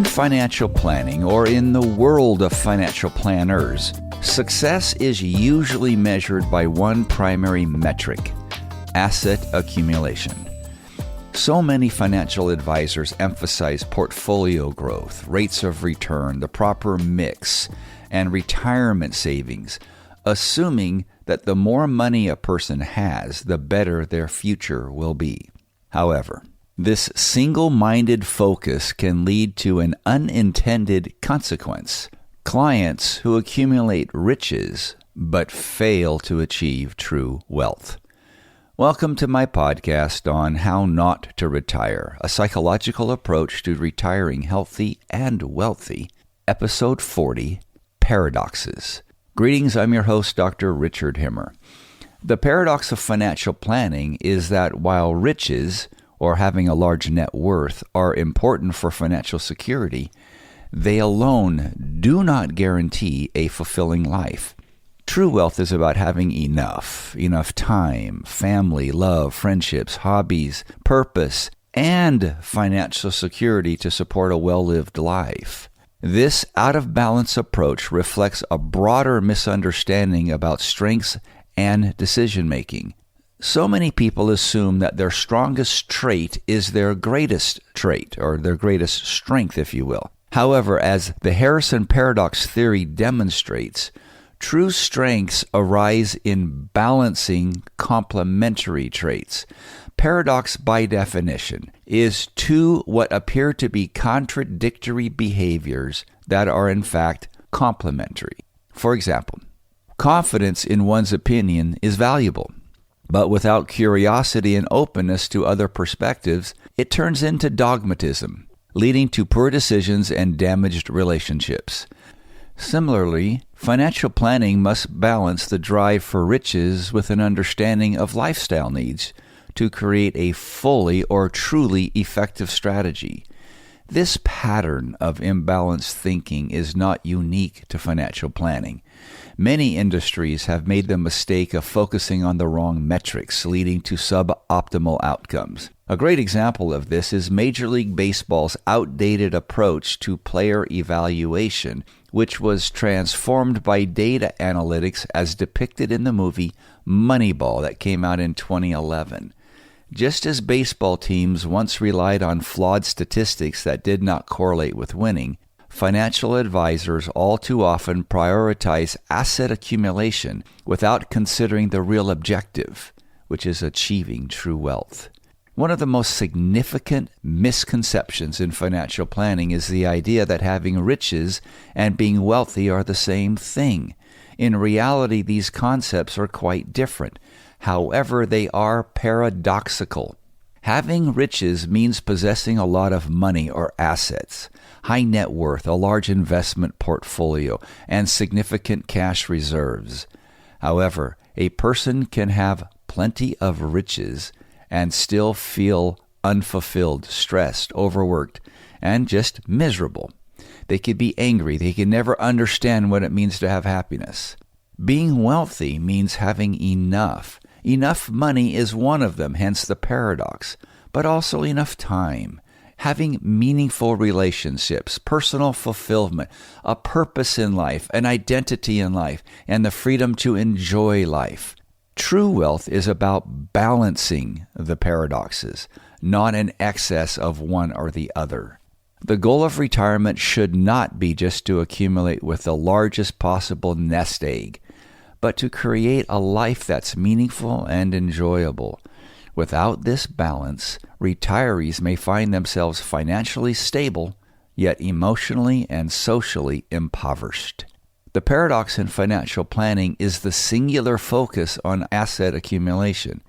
In financial planning, or in the world of financial planners, success is usually measured by one primary metric: asset accumulation. So many financial advisors emphasize portfolio growth, rates of return, the proper mix, and retirement savings, assuming that the more money a person has, the better their future will be. However, this single-minded focus can lead to an unintended consequence: clients who accumulate riches but fail to achieve true wealth. Welcome to my podcast on how not to retire, a psychological approach to retiring healthy and wealthy, episode 40, Paradoxes. Greetings, I'm your host, Dr. Richard Himmer. The paradox of financial planning is that while riches, or having a large net worth, are important for financial security, they alone do not guarantee a fulfilling life. True wealth is about having enough time, family, love, friendships, hobbies, purpose, and financial security to support a well-lived life. This out-of-balance approach reflects a broader misunderstanding about strengths and decision-making. So many people assume that their strongest trait is their greatest trait, or their greatest strength, if you will. However, as the Harrison paradox theory demonstrates, true strengths arise in balancing complementary traits. Paradox, by definition, is two what appear to be contradictory behaviors that are in fact complementary. For example, confidence in one's opinion is valuable, but without curiosity and openness to other perspectives, it turns into dogmatism, leading to poor decisions and damaged relationships. Similarly, financial planning must balance the drive for riches with an understanding of lifestyle needs to create a fully or truly effective strategy. This pattern of imbalanced thinking is not unique to financial planning. Many industries have made the mistake of focusing on the wrong metrics, leading to suboptimal outcomes. A great example of this is Major League Baseball's outdated approach to player evaluation, which was transformed by data analytics as depicted in the movie Moneyball that came out in 2011. Just as baseball teams once relied on flawed statistics that did not correlate with winning, financial advisors all too often prioritize asset accumulation without considering the real objective, which is achieving true wealth. One of the most significant misconceptions in financial planning is the idea that having riches and being wealthy are the same thing. In reality, these concepts are quite different. However, they are paradoxical. Having riches means possessing a lot of money or assets, high net worth, a large investment portfolio, and significant cash reserves. However, a person can have plenty of riches and still feel unfulfilled, stressed, overworked, and just miserable. They could be angry. They can never understand what it means to have happiness. Being wealthy means having enough. Enough money is one of them, hence the paradox, but also enough time. Having meaningful relationships, personal fulfillment, a purpose in life, an identity in life, and the freedom to enjoy life. True wealth is about balancing the paradoxes, not an excess of one or the other. The goal of retirement should not be just to accumulate with the largest possible nest egg, but to create a life that's meaningful and enjoyable. Without this balance, retirees may find themselves financially stable, yet emotionally and socially impoverished. The paradox in financial planning is the singular focus on asset accumulation.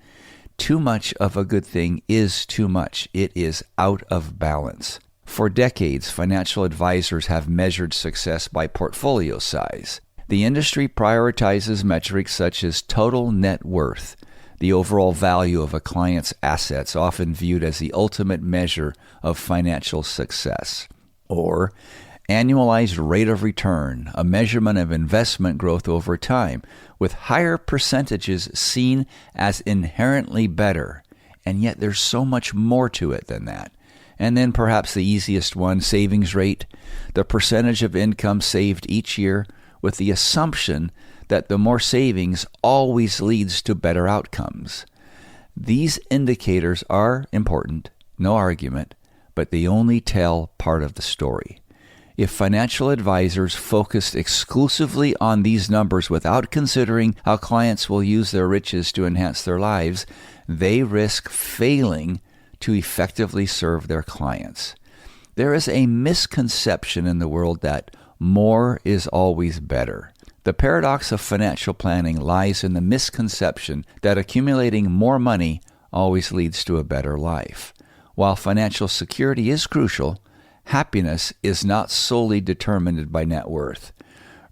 Too much of a good thing is too much. It is out of balance. For decades, financial advisors have measured success by portfolio size. The industry prioritizes metrics such as total net worth, the overall value of a client's assets, often viewed as the ultimate measure of financial success, or annualized rate of return, a measurement of investment growth over time, with higher percentages seen as inherently better. And yet there's so much more to it than that. And then perhaps the easiest one, savings rate, the percentage of income saved each year, with the assumption that the more savings always leads to better outcomes. These indicators are important, no argument, but they only tell part of the story. If financial advisors focused exclusively on these numbers without considering how clients will use their riches to enhance their lives, they risk failing to effectively serve their clients. There is a misconception in the world that more is always better. The paradox of financial planning lies in the misconception that accumulating more money always leads to a better life. While financial security is crucial, happiness is not solely determined by net worth.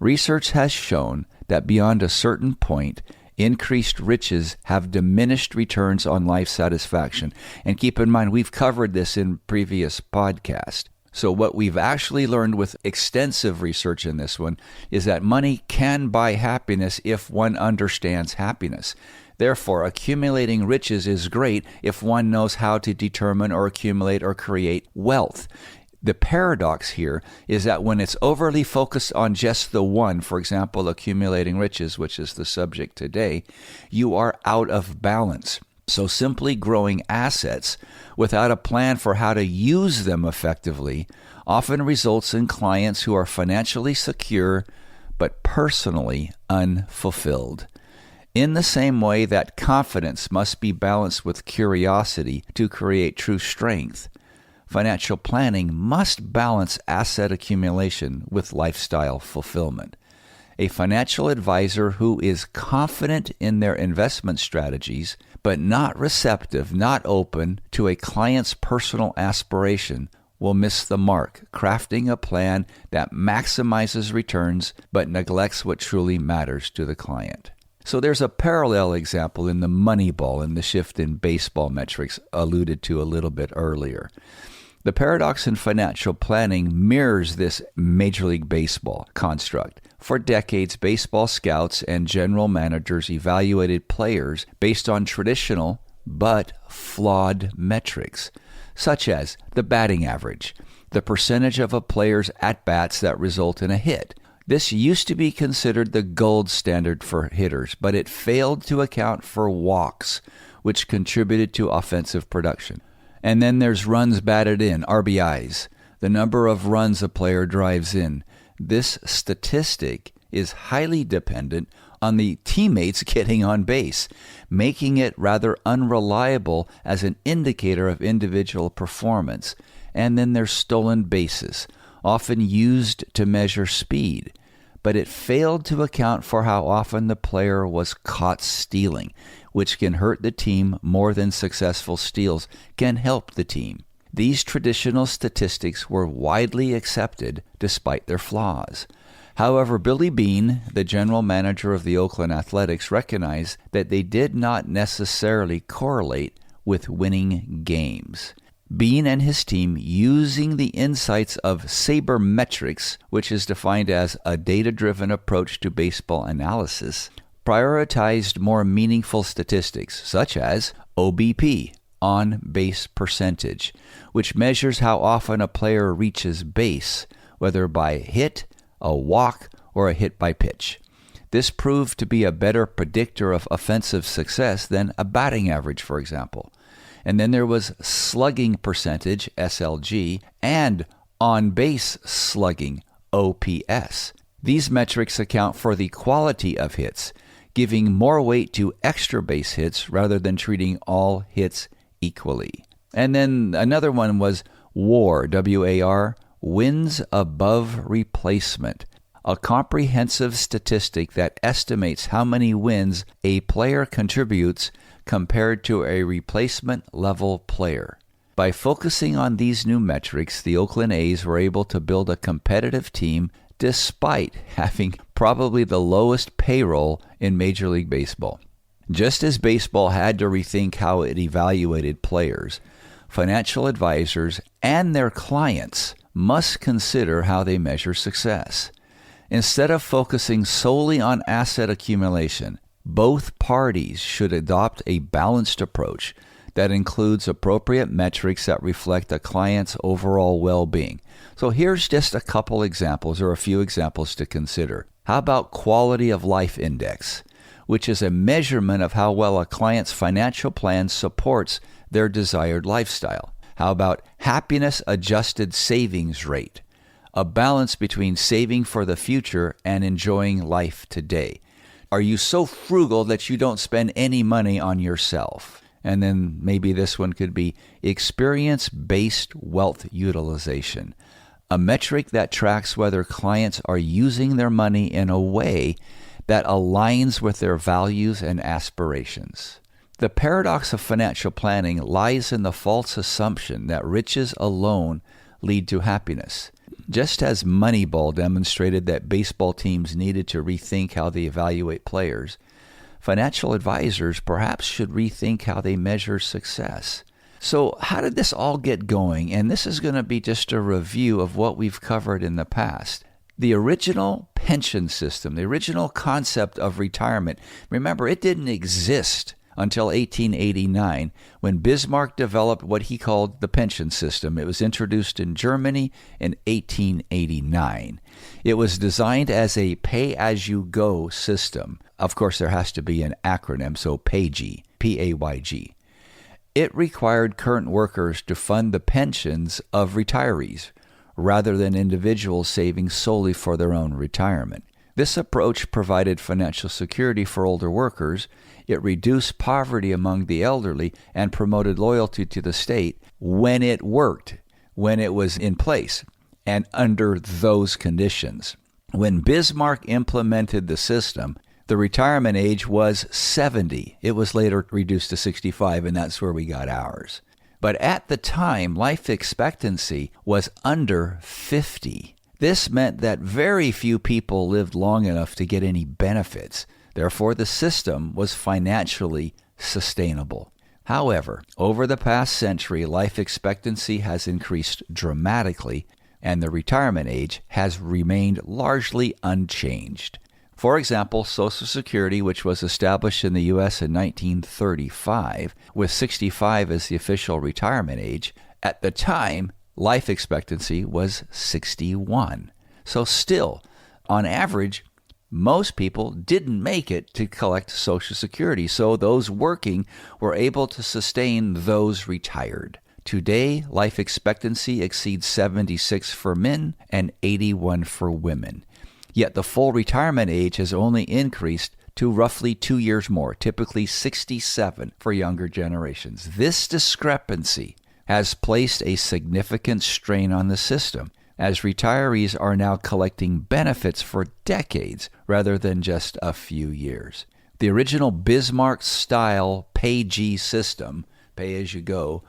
Research has shown that beyond a certain point, increased riches have diminished returns on life satisfaction. And keep in mind, we've covered this in previous podcasts. So what we've actually learned with extensive research in this one is that money can buy happiness if one understands happiness. Therefore, accumulating riches is great if one knows how to determine or accumulate or create wealth. The paradox here is that when it's overly focused on just the one, for example, accumulating riches, which is the subject today, you are out of balance. So simply growing assets without a plan for how to use them effectively often results in clients who are financially secure but personally unfulfilled. In the same way that confidence must be balanced with curiosity to create true strength, financial planning must balance asset accumulation with lifestyle fulfillment. A financial advisor who is confident in their investment strategies, but not receptive, not open to a client's personal aspiration, will miss the mark, crafting a plan that maximizes returns but neglects what truly matters to the client. So there's a parallel example in the Moneyball and the shift in baseball metrics alluded to a little bit earlier. The paradox in financial planning mirrors this Major League Baseball construct. For decades, baseball scouts and general managers evaluated players based on traditional but flawed metrics, such as the batting average, the percentage of a player's at-bats that result in a hit. This used to be considered the gold standard for hitters, but it failed to account for walks, which contributed to offensive production. And then there's runs batted in, RBIs, the number of runs a player drives in. This statistic is highly dependent on the teammates getting on base, making it rather unreliable as an indicator of individual performance. And then there's stolen bases, often used to measure speed, but it failed to account for how often the player was caught stealing, which can hurt the team more than successful steals can help the team. These traditional statistics were widely accepted despite their flaws. However, Billy Beane, the general manager of the Oakland Athletics, recognized that they did not necessarily correlate with winning games. Beane and his team, using the insights of sabermetrics, which is defined as a data-driven approach to baseball analysis, prioritized more meaningful statistics, such as OBP, on-base percentage, which measures how often a player reaches base, whether by hit, a walk, or a hit by pitch. This proved to be a better predictor of offensive success than a batting average, for example. And then there was slugging percentage, SLG, and on-base slugging, OPS. These metrics account for the quality of hits, giving more weight to extra base hits rather than treating all hits equally. And then another one was WAR, W-A-R, wins above replacement, a comprehensive statistic that estimates how many wins a player contributes compared to a replacement-level player. By focusing on these new metrics, the Oakland A's were able to build a competitive team despite having probably the lowest payroll in Major League Baseball. Just as baseball had to rethink how it evaluated players, financial advisors and their clients must consider how they measure success. Instead of focusing solely on asset accumulation, both parties should adopt a balanced approach that includes appropriate metrics that reflect a client's overall well-being. So here's just a couple examples or a few examples to consider. How about quality of life index, which is a measurement of how well a client's financial plan supports their desired lifestyle? How about happiness adjusted savings rate, a balance between saving for the future and enjoying life today? Are you so frugal that you don't spend any money on yourself? And then maybe this one could be experience-based wealth utilization, a metric that tracks whether clients are using their money in a way that aligns with their values and aspirations. The paradox of financial planning lies in the false assumption that riches alone lead to happiness. Just as Moneyball demonstrated that baseball teams needed to rethink how they evaluate players, financial advisors perhaps should rethink how they measure success. So how did this all get going? And this is going to be just a review of what we've covered in the past. The original pension system, the original concept of retirement, remember, it didn't exist until 1889 when Bismarck developed what he called the pension system. It was introduced in Germany in 1889. It was designed as a pay-as-you-go system. Of course, there has to be an acronym, so PAYG, P-A-Y-G. It required current workers to fund the pensions of retirees rather than individuals saving solely for their own retirement. This approach provided financial security for older workers. It reduced poverty among the elderly and promoted loyalty to the state when it worked, when it was in place, and under those conditions. When Bismarck implemented the system, the retirement age was 70. It was later reduced to 65, and that's where we got ours. But at the time, life expectancy was under 50. This meant that very few people lived long enough to get any benefits. Therefore, the system was financially sustainable. However, over the past century, life expectancy has increased dramatically, and the retirement age has remained largely unchanged. For example, Social Security, which was established in the U.S. in 1935, with 65 as the official retirement age, at the time, life expectancy was 61. So still, on average, most people didn't make it to collect Social Security, so those working were able to sustain those retired. Today, life expectancy exceeds 76 for men and 81 for women. Yet the full retirement age has only increased to roughly 2 years more, typically 67 for younger generations. This discrepancy has placed a significant strain on the system, as retirees are now collecting benefits for decades rather than just a few years. The original Bismarck-style PAYG system, pay-as-you-go,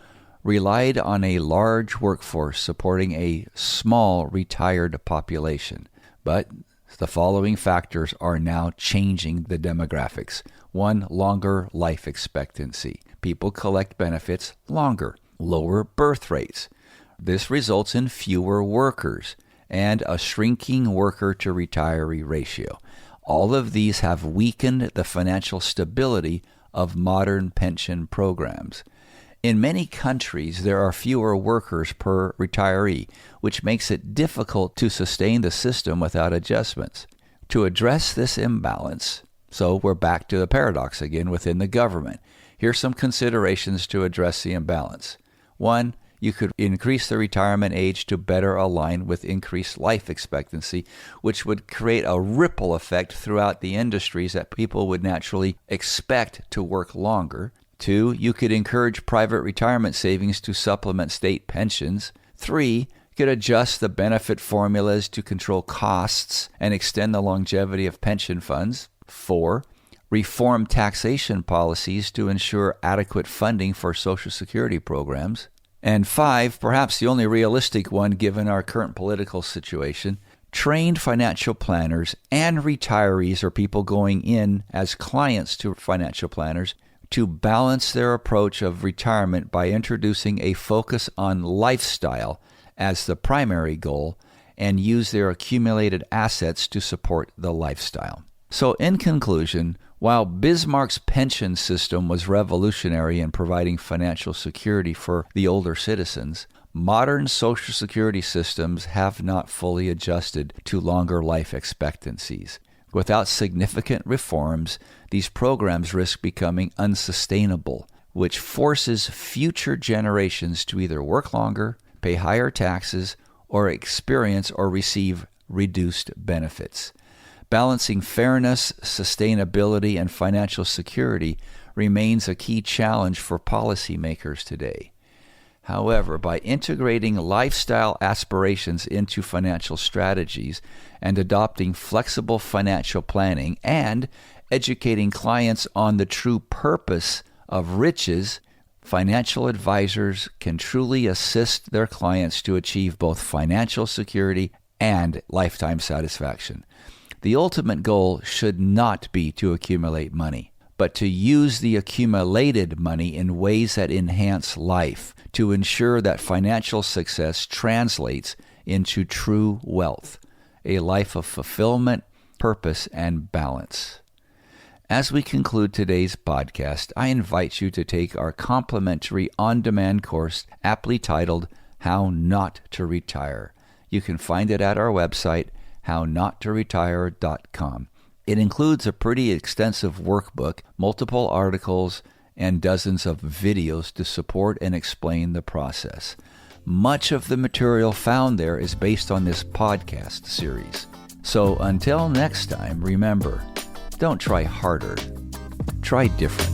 relied on a large workforce supporting a small retired population. But the following factors are now changing the demographics. 1, longer life expectancy. People collect benefits longer. Lower birth rates. This results in fewer workers and a shrinking worker-to-retiree ratio. All of these have weakened the financial stability of modern pension programs. In many countries, there are fewer workers per retiree, which makes it difficult to sustain the system without adjustments. To address this imbalance, so we're back to the paradox again within the government. Here's some considerations to address the imbalance. 1, you could increase the retirement age to better align with increased life expectancy, which would create a ripple effect throughout the industries that people would naturally expect to work longer. 2, you could encourage private retirement savings to supplement state pensions. 3, you could adjust the benefit formulas to control costs and extend the longevity of pension funds. 4, reform taxation policies to ensure adequate funding for Social Security programs. And 5, perhaps the only realistic one given our current political situation, trained financial planners and retirees or people going in as clients to financial planners to balance their approach of retirement by introducing a focus on lifestyle as the primary goal and use their accumulated assets to support the lifestyle. So in conclusion, while Bismarck's pension system was revolutionary in providing financial security for the older citizens, modern Social Security systems have not fully adjusted to longer life expectancies. Without significant reforms, these programs risk becoming unsustainable, which forces future generations to either work longer, pay higher taxes, or experience or receive reduced benefits. Balancing fairness, sustainability, and financial security remains a key challenge for policymakers today. However, by integrating lifestyle aspirations into financial strategies and adopting flexible financial planning and educating clients on the true purpose of riches, financial advisors can truly assist their clients to achieve both financial security and lifetime satisfaction. The ultimate goal should not be to accumulate money, but to use the accumulated money in ways that enhance life to ensure that financial success translates into true wealth, a life of fulfillment, purpose, and balance. As we conclude today's podcast, I invite you to take our complimentary on-demand course aptly titled How Not to Retire. You can find it at our website, hownottoretire.com. It includes a pretty extensive workbook, multiple articles, and dozens of videos to support and explain the process. Much of the material found there is based on this podcast series. So until next time, remember, don't try harder, try different.